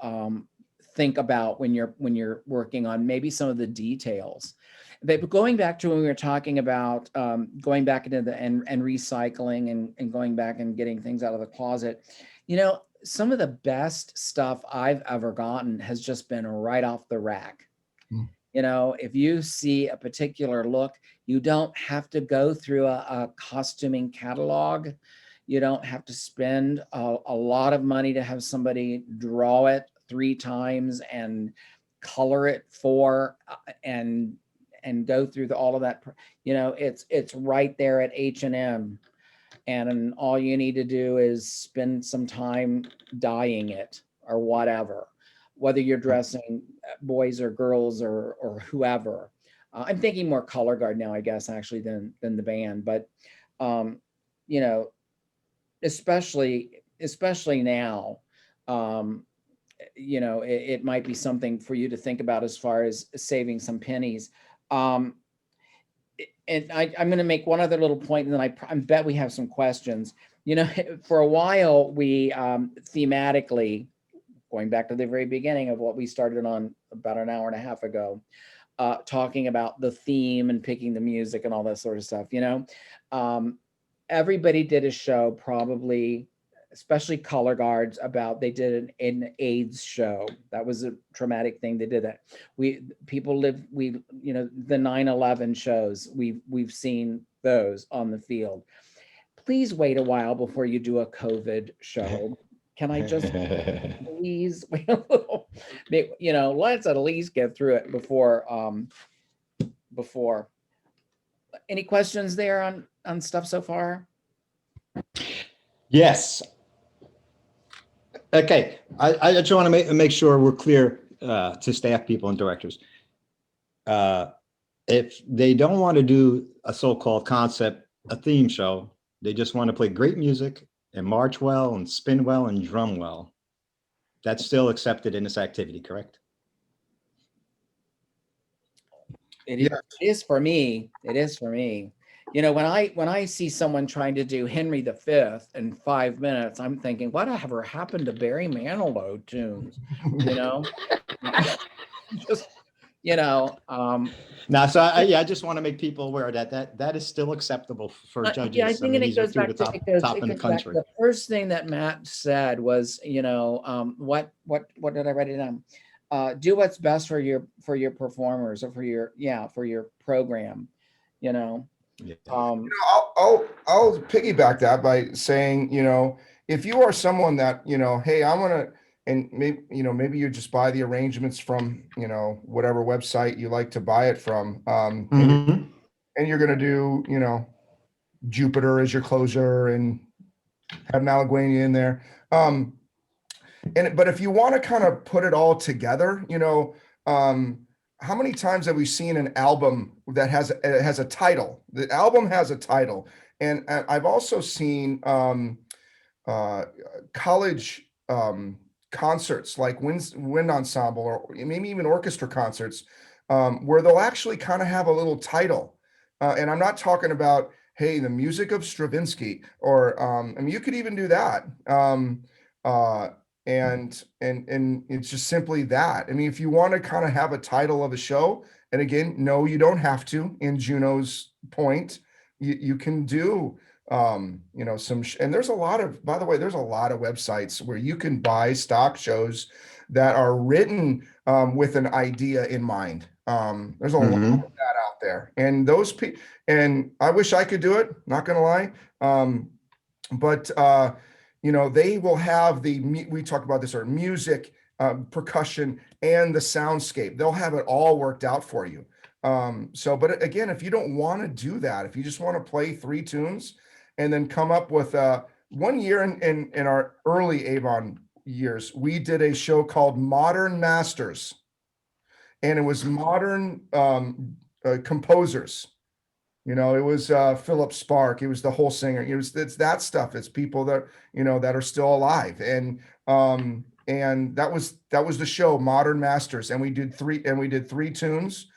think about when you're working on maybe some of the details. But going back to when we were talking about going back into the and recycling and going back and getting things out of the closet, you know, some of the best stuff I've ever gotten has just been right off the rack. You know, if you see a particular look, you don't have to go through a costuming catalog. You don't have to spend a lot of money to have somebody draw it 3 times and color it 4 and go through all of that. You know, it's right there at H&M, and all you need to do is spend some time dyeing it or whatever, whether you're dressing boys or girls or whoever. I'm thinking more color guard now, I guess, actually, than the band. But you know, especially now, you know, it might be something for you to think about as far as saving some pennies. And I'm going to make one other little point, and then I bet we have some questions. You know, for a while we thematically, going back to the very beginning of what we started on about an hour and a half ago, talking about the theme and picking the music and all that sort of stuff, you know. Everybody did a show, probably, especially color guards, about, they did an AIDS show. That was a traumatic thing. They did that. You know, the 9/11 shows, we've seen those on the field. Please wait a while before you do a COVID show. Can I just please wait a little? You know, let's at least get through it before. Any questions there on stuff so far?
Yes. Okay, I just want to make sure we're clear to staff people and directors. If they don't want to do a so-called concept, a theme show, they just want to play great music and march well and spin well and drum well, that's still accepted in this activity, correct?
It is for me. It is for me. You know, when I see someone trying to do Henry V in 5 minutes, I'm thinking, whatever happened to Barry Manilow tunes? You know, just
Now, so I just want to make people aware that is still acceptable for judges.
yeah, I think
mean,
it
these are
goes
two of
back
the
to
top in the country.
the first thing that Matt said was, what did I write it down? Do what's best for your performers or for your program, you know.
Yeah.
I'll piggyback that by saying, if you are someone that, hey, I want to, and maybe you just buy the arrangements from, whatever website you like to buy it from,
Mhm.
and you're going to do, Jupiter as your closer and have Malaguena in there. But if you want to kind of put it all together, how many times have we seen an album that has a title? The album has a title, and I've also seen college concerts like wind ensemble or maybe even orchestra concerts where they'll actually kind of have a little title. And I'm not talking about, hey, the music of Stravinsky, or I mean, you could even do that. And it's just simply that. I mean, if you want to kind of have a title of a show, and again, no, you don't have to. In Juno's point, you can do and there's a lot of, by the way, there's a lot of websites where you can buy stock shows that are written with an idea in mind. There's a lot of that out there, and those people, and I wish I could do it, not gonna lie. But they will have we talked about this, or music, percussion, and the soundscape. They'll have it all worked out for you. But again, if you don't want to do that, if you just want to play 3 tunes and then come up with 1 year in our early Avon years, we did a show called Modern Masters, and it was modern composers. It was Philip Spark. It was the whole singer. It's that stuff. It's people that that are still alive, and that was the show, Modern Masters, and we did 3 tunes.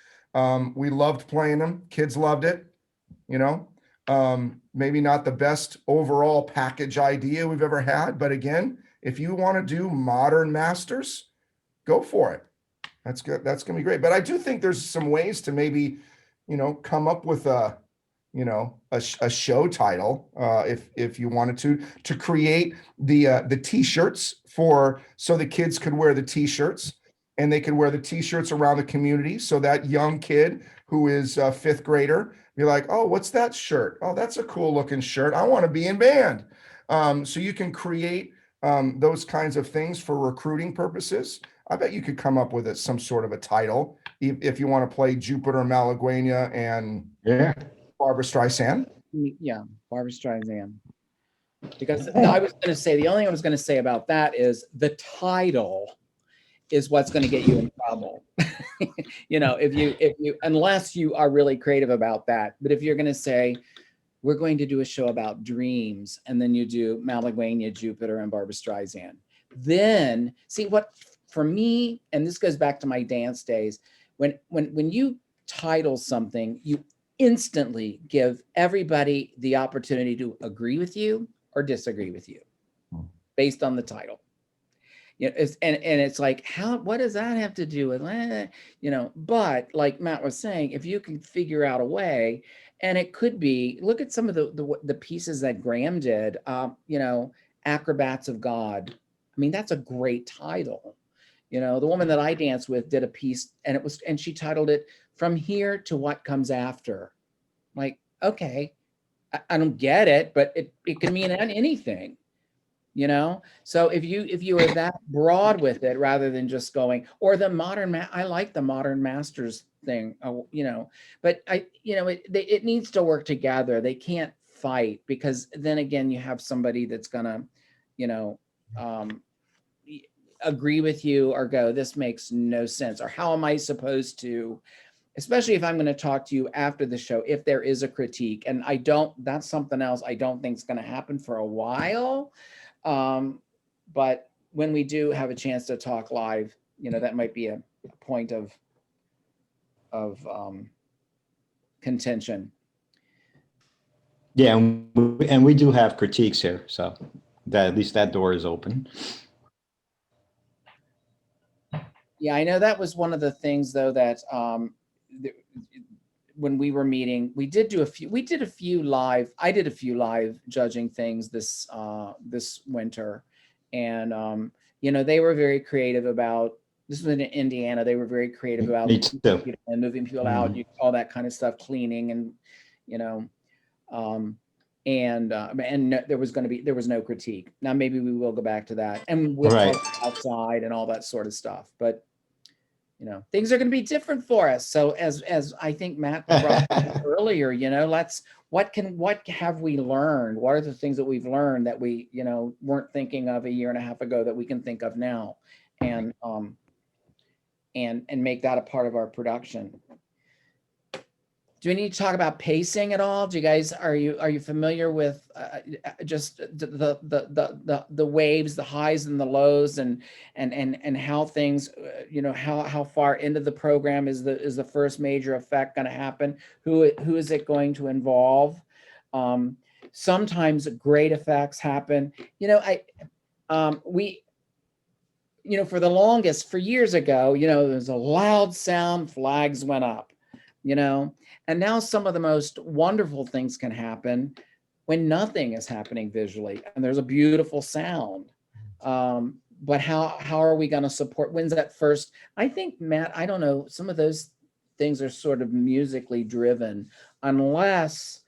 We loved playing them. Kids loved it. Maybe not the best overall package idea we've ever had, but again, if you want to do Modern Masters, go for it. That's good. That's going to be great. But I do think there's some ways to maybe, come up with a show title, if you wanted to create the t-shirts so the kids could wear the t-shirts, and they could wear the t-shirts around the community. So that young kid who is a 5th grader, be like, oh, what's that shirt? Oh, that's a cool looking shirt. I want to be in band. So you can create those kinds of things for recruiting purposes. I bet you could come up with some sort of a title if you want to play Jupiter, Malaguena, and Barbara Streisand.
Yeah, Barbara Streisand. Because I was going to say, the only thing I was going to say about that is the title is what's going to get you in trouble. if you unless you are really creative about that. But if you're going to say, we're going to do a show about dreams, and then you do Malaguena, Jupiter, and Barbara Streisand, then see what, for me, and this goes back to my dance days, when you title something, you instantly give everybody the opportunity to agree with you or disagree with you based on the title. It's like, what does that have to do with, but like Matt was saying, if you can figure out a way, and it could be, look at some of the pieces that Graham did, Acrobats of God. I mean, that's a great title. The woman that I danced with did a piece, and she titled it From Here to What Comes After. Like, okay, I don't get it, but it can mean anything. So if you are that broad with it, rather than just going, or the I like the Modern Masters thing, but it needs to work together. They can't fight, because then again, you have somebody that's gonna, agree with you or go, this makes no sense, or how am I supposed to, especially if I'm going to talk to you after the show, if there is a critique. And that's something else I don't think is going to happen for a while. But when we do have a chance to talk live, that might be a point of contention.
Yeah, and we do have critiques here, so that at least that door is open.
Yeah, I know that was one of the things though that when we were meeting, I did a few live judging things this winter, and they were very creative about, this was in Indiana, they were very creative about
Me too.
and moving people out, all that kind of stuff, cleaning, and there was no critique. Now maybe we will go back to that, and we'll
Right.
talk outside and all that sort of stuff, but things are going to be different for us. So as I think Matt brought up earlier, what have we learned? What are the things that we've learned that we, weren't thinking of a year and a half ago that we can think of now, and make that a part of our production. Do we need to talk about pacing at all? Do you guys, are you familiar with just the waves, the highs and the lows, and how things, how far into the program is the first major effect going to happen? Who is it going to involve? Sometimes great effects happen. For the longest, for years ago, there was a loud sound, flags went up, and now some of the most wonderful things can happen when nothing is happening visually and there's a beautiful sound. But how are we going to support? When's that first? I think, Matt, I don't know, some of those things are sort of musically driven, unless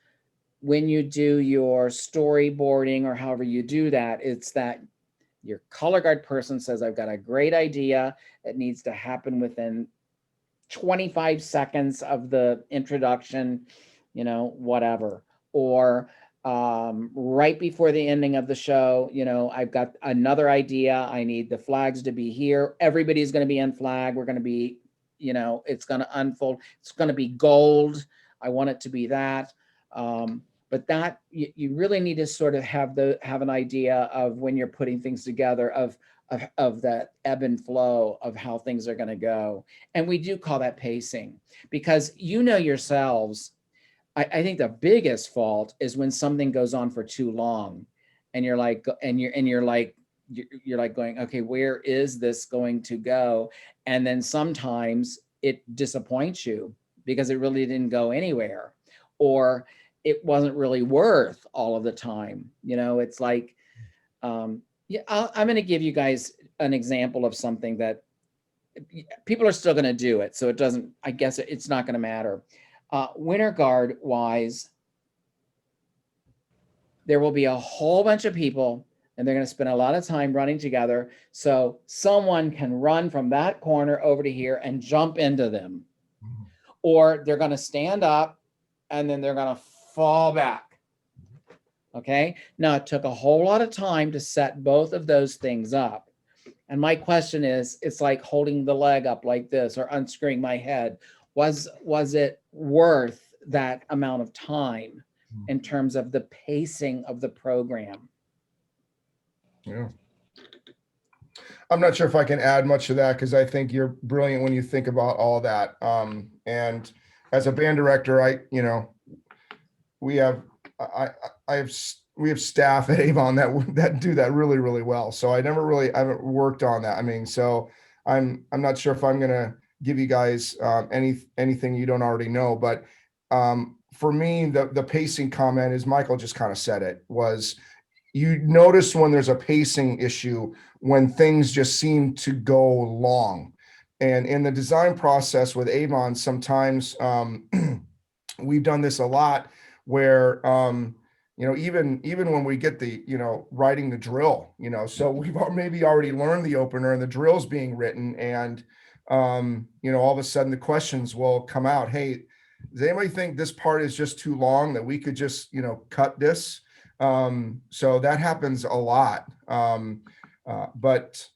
when you do your storyboarding or however you do that, it's that your color guard person says, I've got a great idea. It needs to happen within 25 seconds of the introduction, whatever, or right before the ending of the show, I've got another idea. I need the flags to be here. Everybody's going to be in flag. We're going to be, it's going to unfold. It's going to be gold. I want it to be that. But that you really need to sort of have an idea of when you're putting things together of that ebb and flow of how things are going to go. And we do call that pacing, because yourselves, I think the biggest fault is when something goes on for too long and you're like going, okay, where is this going to go? And then sometimes it disappoints you because it really didn't go anywhere, or it wasn't really worth all of the time. It's like, I'm going to give you guys an example of something that people are still going to do it. So it doesn't, I guess it's not going to matter. Winter guard wise, there will be a whole bunch of people and they're going to spend a lot of time running together. So someone can run from that corner over to here and jump into them, or they're going to stand up and then they're going to fall back. Okay. Now it took a whole lot of time to set both of those things up. And my question is, it's like holding the leg up like this or unscrewing my head. Was it worth that amount of time in terms of the pacing of the program?
Yeah. I'm not sure if I can add much to that, because I think you're brilliant when you think about all that. And as a band director, we have staff at Avon that do that really, really well. So I haven't worked on that. So I'm not sure if I'm gonna give you guys anything you don't already know. But for me, the pacing comment, is Michael just kind of said it, was you notice when there's a pacing issue when things just seem to go long. And in the design process with Avon, sometimes we've done this a lot, where even when we get the writing the drill, so we've maybe already learned the opener and the drill's being written, and all of a sudden the questions will come out. Hey, does anybody think this part is just too long, that we could just cut this? So that happens a lot. But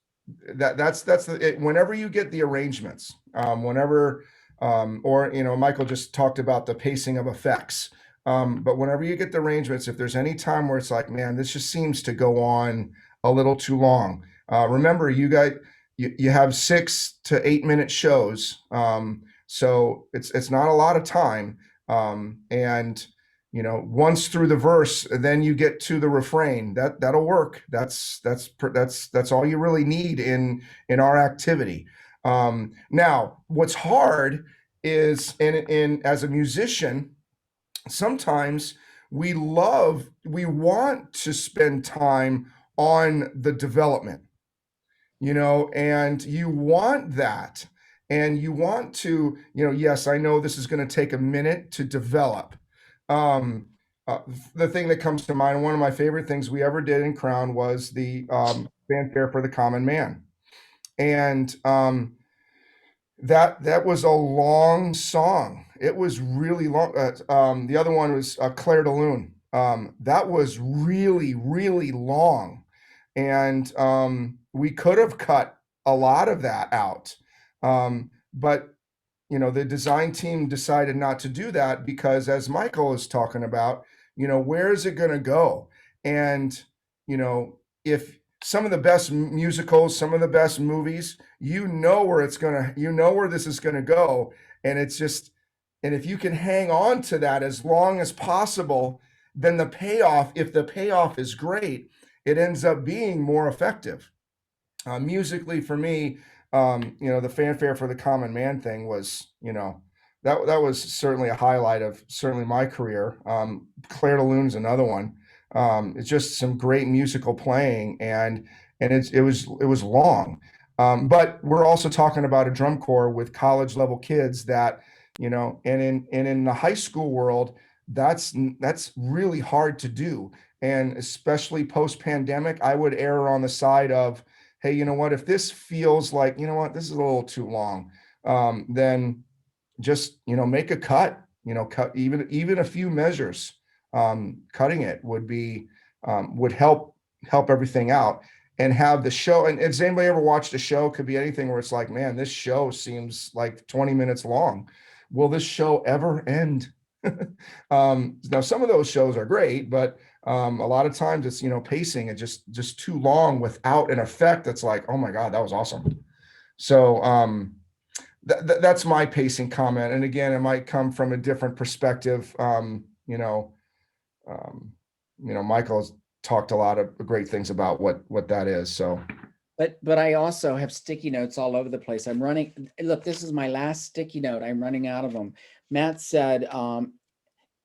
that's whenever you get the arrangements, whenever, or, you know, Michael just talked about the pacing of effects. But whenever you get the arrangements, if there's any time where it's like, man, this just seems to go on a little too long. Remember, you have 6 to 8 minute shows. So it's not a lot of time. And you know, once through the verse, then you get to the refrain. That'll work. That's all you really need in our activity. Now, what's hard is in as a musician, sometimes we want to spend time on the development, you know, and you want that, and you want to, you know, yes, I know this is going to take a minute to develop. um the thing that comes to mind, one of my favorite things we ever did in Crown, was the fanfare for the common man. And that was a long song. It was really long. The other one was Claire de Lune. That was really, really long. And we could have cut a lot of that out. But you know, the design team decided not to do that because, as Michael is talking about, you know, where is it going to go? And, you know, if some of the best musicals, some of the best movies, you know where you know where this is going to go. And it's just, and if you can hang on to that as long as possible, then the payoff, if the payoff is great, it ends up being more effective. Musically, for me, you know, the fanfare for the common man thing was, you know, that was certainly a highlight of certainly my career. Claire de Lune's another one. It's just some great musical playing, and it was long. But we're also talking about a drum corps with college level kids that, you know, and in the high school world, that's really hard to do. And especially post pandemic, I would err on the side of, hey, you know what, if this feels like, you know what, this is a little too long, then just, you know, make a cut, you know, cut even a few measures. Cutting it would be, would help everything out, and have the show. And has anybody ever watched a show? Could be anything where it's like, man, this show seems like 20 minutes long. Will this show ever end? Now some of those shows are great, but a lot of times it's, you know, pacing it just too long without an effect that's like, oh my god, that was awesome. So that's my pacing comment. And again, it might come from a different perspective. Um, Michael's talked a lot of great things about what that is. So
But I also have sticky notes all over the place. I'm running, look, this is my last sticky note. I'm running out of them. Matt said,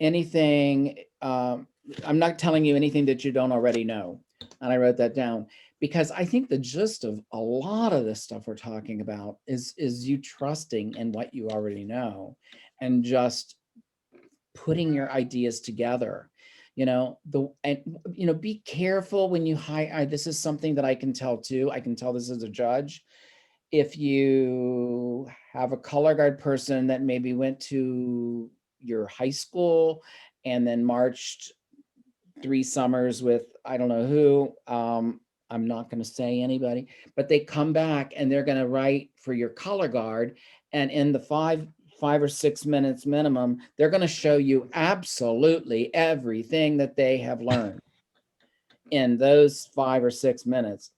anything, I'm not telling you anything that you don't already know. And I wrote that down because I think the gist of a lot of this stuff we're talking about is you trusting in what you already know and just putting your ideas together. You know, be careful when you hire. This is something that I can tell too. I can tell this as a judge. If you have a color guard person that maybe went to your high school and then marched 3 summers with I don't know who, I'm not going to say anybody, but they come back and they're going to write for your color guard, and in the 5 or 6 minutes minimum, they're going to show you absolutely everything that they have learned in those 5 or 6 minutes.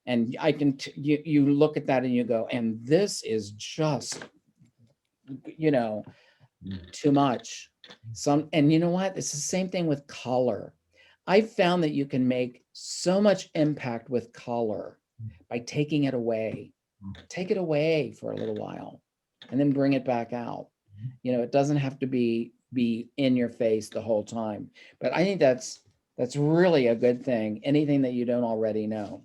And I can, you look at that and you go, and this is just, you know, too much. And you know what? It's the same thing with color. I've found that you can make so much impact with color by taking it away. Take it away for a little while and then bring it back out. You know, it doesn't have to be in your face the whole time. But I think that's really a good thing. Anything that you don't already know.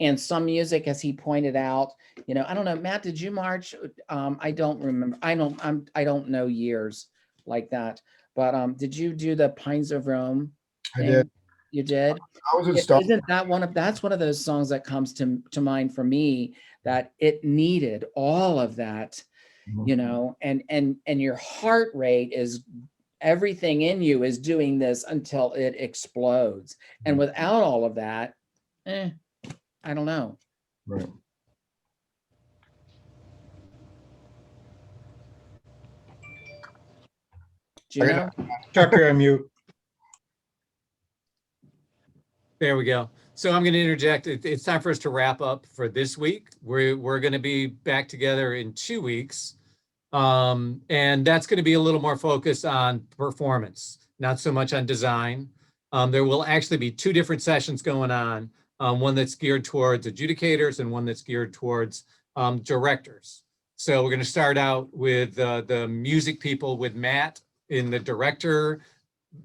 And some music, as he pointed out, you know, I don't know, Matt, did you march? I don't remember. I don't know years like that. But did you do the Pines of Rome thing?
I did.
You did?
I was in Star.
Isn't that that's one of those songs that comes to mind for me, that it needed all of that, you know, and your heart rate is, everything in you is doing this until it explodes. And without all of that, I don't know.
Right.
Juno?
Chuck, you're on mute.
There we go. So I'm going to interject. It's time for us to wrap up for this week. We're going to be back together in 2 weeks. And that's going to be a little more focused on performance, not so much on design. There will actually be 2 different sessions going on, one that's geared towards adjudicators and one that's geared towards directors. So we're going to start out with the music people with Matt in the director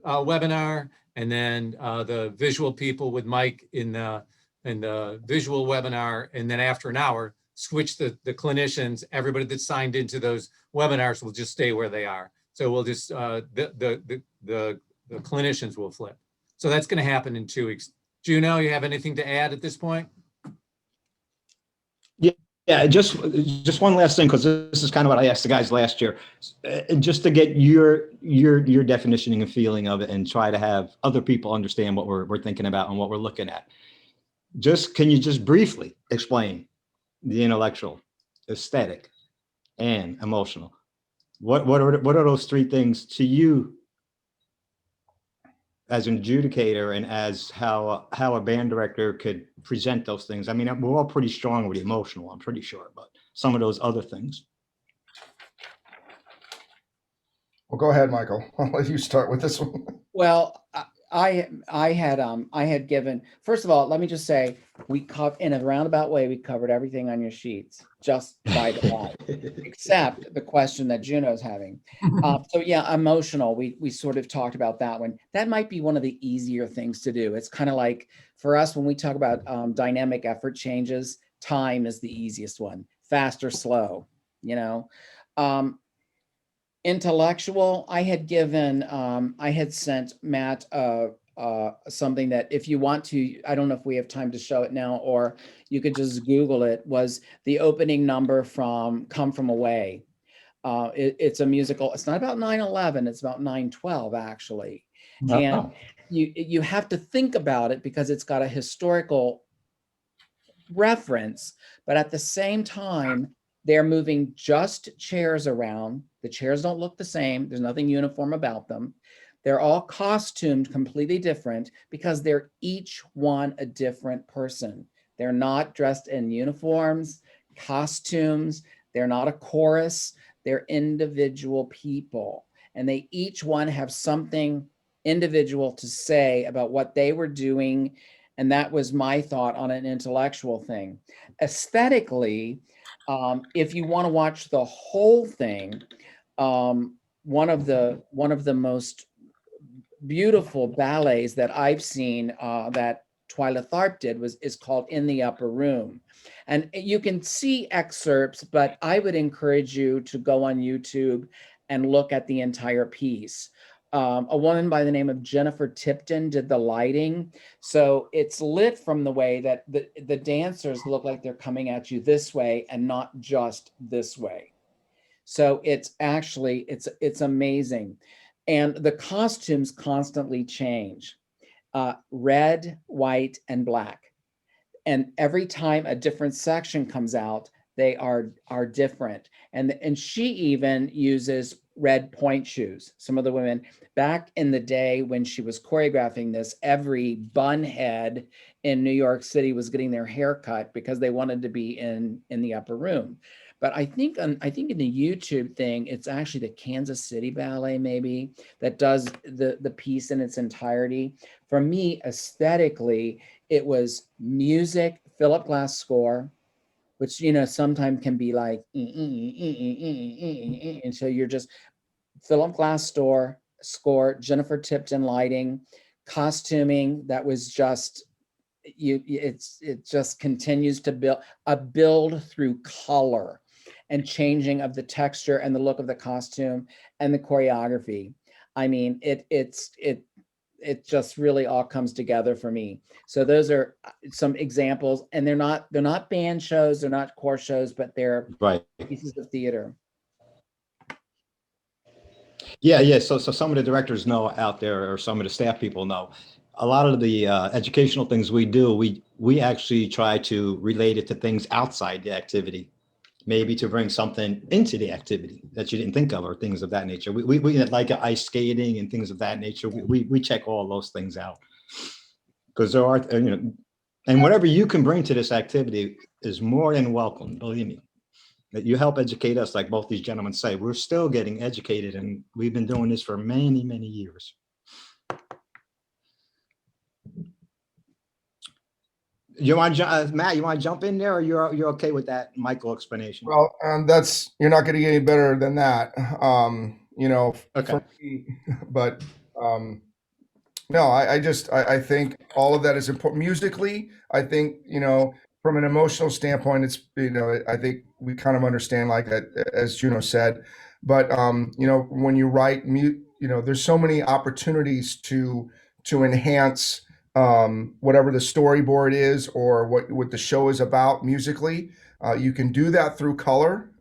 webinar, and then the visual people with Mike in the visual webinar. And then after an hour, switch the clinicians. Everybody that's signed into those webinars will just stay where they are. So we'll just the clinicians will flip. So that's going to happen in 2 weeks. Juno, you have anything to add at this point?
Yeah, just one last thing, because this is kind of what I asked the guys last year, just to get your definitioning and feeling of it, and try to have other people understand what we're thinking about and what we're looking at. Can you just briefly explain the intellectual, aesthetic, and emotional? What are those 3 things to you as an adjudicator, and as how a band director could present those things? I mean, we're all pretty strong with the emotional, I'm pretty sure, but some of those other things.
Well, go ahead, Michael. I'll let you start with this one.
Well, I had given, first of all, let me just say, in a roundabout way, we covered everything on your sheets, just by the by, except the question that Juno's having. So yeah, emotional, we sort of talked about that one. That might be one of the easier things to do. It's kind of like, for us, when we talk about dynamic effort changes, time is the easiest one, fast or slow, you know. Intellectual, I had sent Matt something that, if you want to, I don't know if we have time to show it now, or you could just Google it, was the opening number from Come From Away. It's a musical. It's not about 9/11, it's about 9/12 actually. And you have to think about it because it's got a historical reference, but at the same time, they're moving just chairs around. The chairs don't look the same. There's nothing uniform about them. They're all costumed completely different because they're each one a different person. They're not dressed in uniforms, costumes. They're not a chorus. They're individual people. And they each one have something individual to say about what they were doing. And that was my thought on an intellectual thing. Aesthetically, if you want to watch the whole thing, one of the most beautiful ballets that I've seen that Twyla Tharp did is called In the Upper Room. And you can see excerpts, but I would encourage you to go on YouTube and look at the entire piece. A woman by the name of Jennifer Tipton did the lighting. So it's lit from the way that the dancers look like they're coming at you this way and not just this way. So it's actually, it's amazing. And the costumes constantly change, red, white, and black. And every time a different section comes out, they are different. And she even uses red point shoes. Some of the women back in the day when she was choreographing this, every bun head in New York City was getting their hair cut because they wanted to be in the upper room. But I think in the YouTube thing, it's actually the Kansas City Ballet maybe that does the piece in its entirety. For me, aesthetically, it was music, Philip Glass score, which, you know, sometimes can be like, and so you're just Philip Glass score, Jennifer Tipton lighting, costuming that was just, it just continues to build through color and changing of the texture and the look of the costume and the choreography. I mean, it just really all comes together for me. So those are some examples, and they're not band shows, they're not choir shows, but they're
Right.
pieces of theater.
Yeah. So some of the directors know out there, or some of the staff people know. a lot of the educational things we do, we actually try to relate it to things outside the activity, maybe to bring something into the activity that you didn't think of or things of that nature. We like ice skating and things of that nature. We check all those things out because there are, and whatever you can bring to this activity is more than welcome, believe me. That you help educate us, like both these gentlemen say. We're still getting educated, and we've been doing this for many, many years. You want to, Matt? You want to jump in there, or you're okay with that Michael explanation?
Well, that's, you're not going to get any better than that.
Okay.
For me, but no, I think all of that is important musically. I think, from an emotional standpoint, it's, I think we kind of understand like that, as Juno said, but when you write there's so many opportunities to enhance whatever the storyboard is or what the show is about musically. You can do that through color.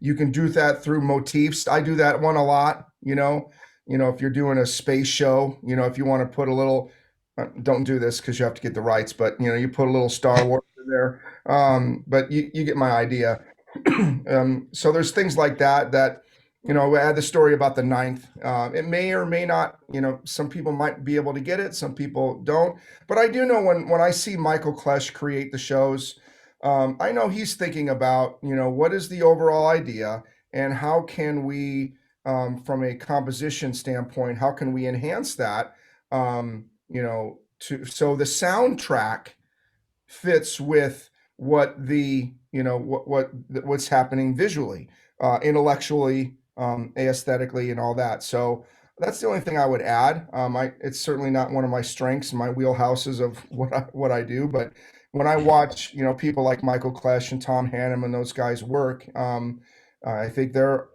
You can do that through motifs. I do that one a lot, if you're doing a space show, if you want to put a little, don't do this because you have to get the rights, but you put a little Star Wars in there. But you get my idea. So there's things like that, we add the story about the ninth. It may or may not, some people might be able to get it, some people don't. But I do know when I see Michael Klesch create the shows, I know he's thinking about, what is the overall idea and how can we, from a composition standpoint, how can we enhance that? So the soundtrack fits with what what's happening visually, intellectually, aesthetically, and all that. So that's the only thing I would add. It's certainly not one of my strengths, my wheelhouses of what I do, but when I watch, people like Michael Klesch and Tom Hannum and those guys work, I think they're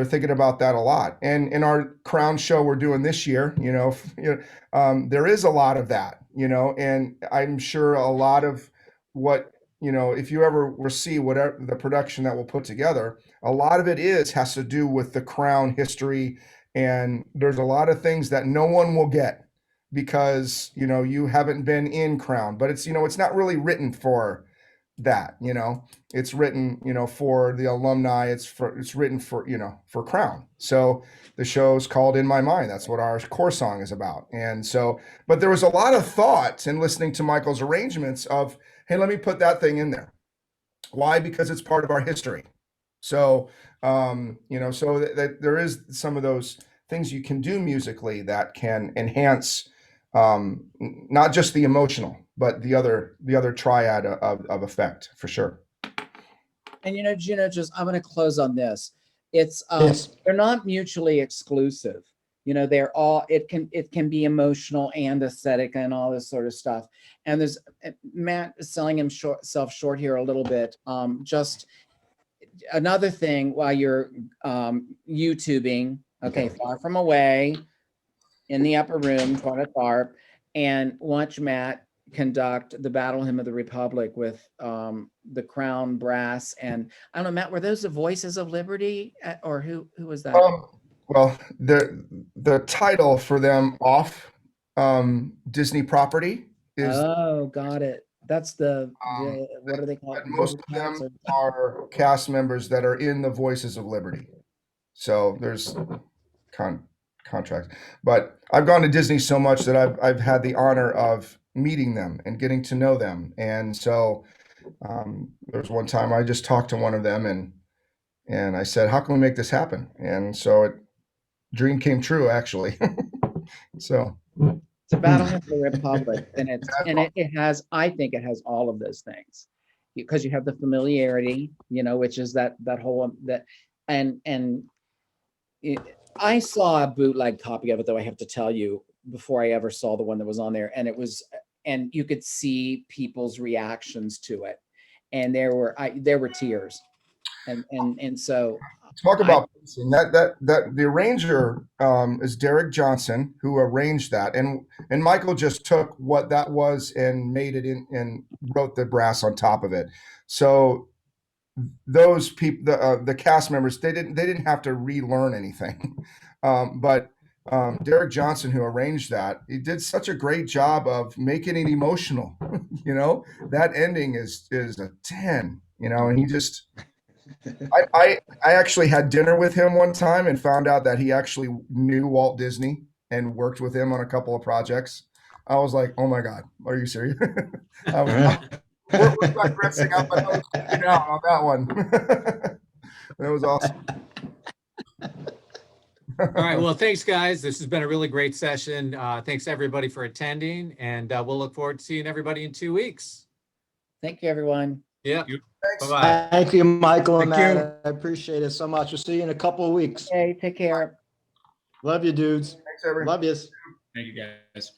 thinking about that a lot. And in our Crown show we're doing this year, there is a lot of that, and I'm sure a lot of what, if you ever will see whatever the production that we'll put together, a lot of it has to do with the Crown history. And there's a lot of things that no one will get because, you haven't been in Crown, but it's, it's not really written for that, it's written, for the alumni. It's written for, for Crown. So the show's called In My Mind. That's what our core song is about. And so, but there was a lot of thought in listening to Michael's arrangements of, hey, let me put that thing in there. Why? Because it's part of our history. So, so that there is some of those things you can do musically that can enhance, not just the emotional, but the other triad of effect for sure.
And Juno, I'm going to close on this. It's
Yes.
they're not mutually exclusive. They're all, it can be emotional and aesthetic and all this sort of stuff. And there's Matt is selling himself short here a little bit. Just another thing while you're YouTubing, okay, far from away in the upper room, Tarp, and watch Matt conduct the Battle Hymn of the Republic with the Crown Brass. And I don't know, Matt, were those the Voices of Liberty, or who was that?
Well, the title for them off Disney property is.
Oh, got it. That's the what are they called?
Most of them are cast members that are in the Voices of Liberty. So there's contracts. But I've gone to Disney so much that I've had the honor of meeting them and getting to know them. And so there was one time I just talked to one of them and I said, how can we make this happen? And so dream came true, actually. So
it's a Battle Hymn of the Republic, and it has, I think it has all of those things, because you have the familiarity, which is that whole that, I saw a bootleg copy of it, though I have to tell you, before I ever saw the one that was on there, and you could see people's reactions to it, and there were tears, and so
talk about pacing. That the arranger is Derek Johnson, who arranged that, and Michael just took what that was and made it in and wrote the brass on top of it. So those people, the cast members, they didn't have to relearn anything, but Derek Johnson, who arranged that, he did such a great job of making it emotional. You know, that ending is a 10. You know, and he just. I actually had dinner with him one time and found out that he actually knew Walt Disney and worked with him on a couple of projects. I was like, oh my God, are you serious? We're digressing up another down on that one. That was awesome.
All right. Well, thanks, guys. This has been a really great session. Thanks everybody for attending, and we'll look forward to seeing everybody in 2 weeks.
Thank you, everyone.
Yeah.
Thanks.
Bye-bye.
Thank you, Michael and
Thank you.
Matt. I appreciate it so much. We'll see you in a couple of weeks.
Okay, take care.
Love you, dudes.
Thanks, everyone.
Love you.
Thank you, guys.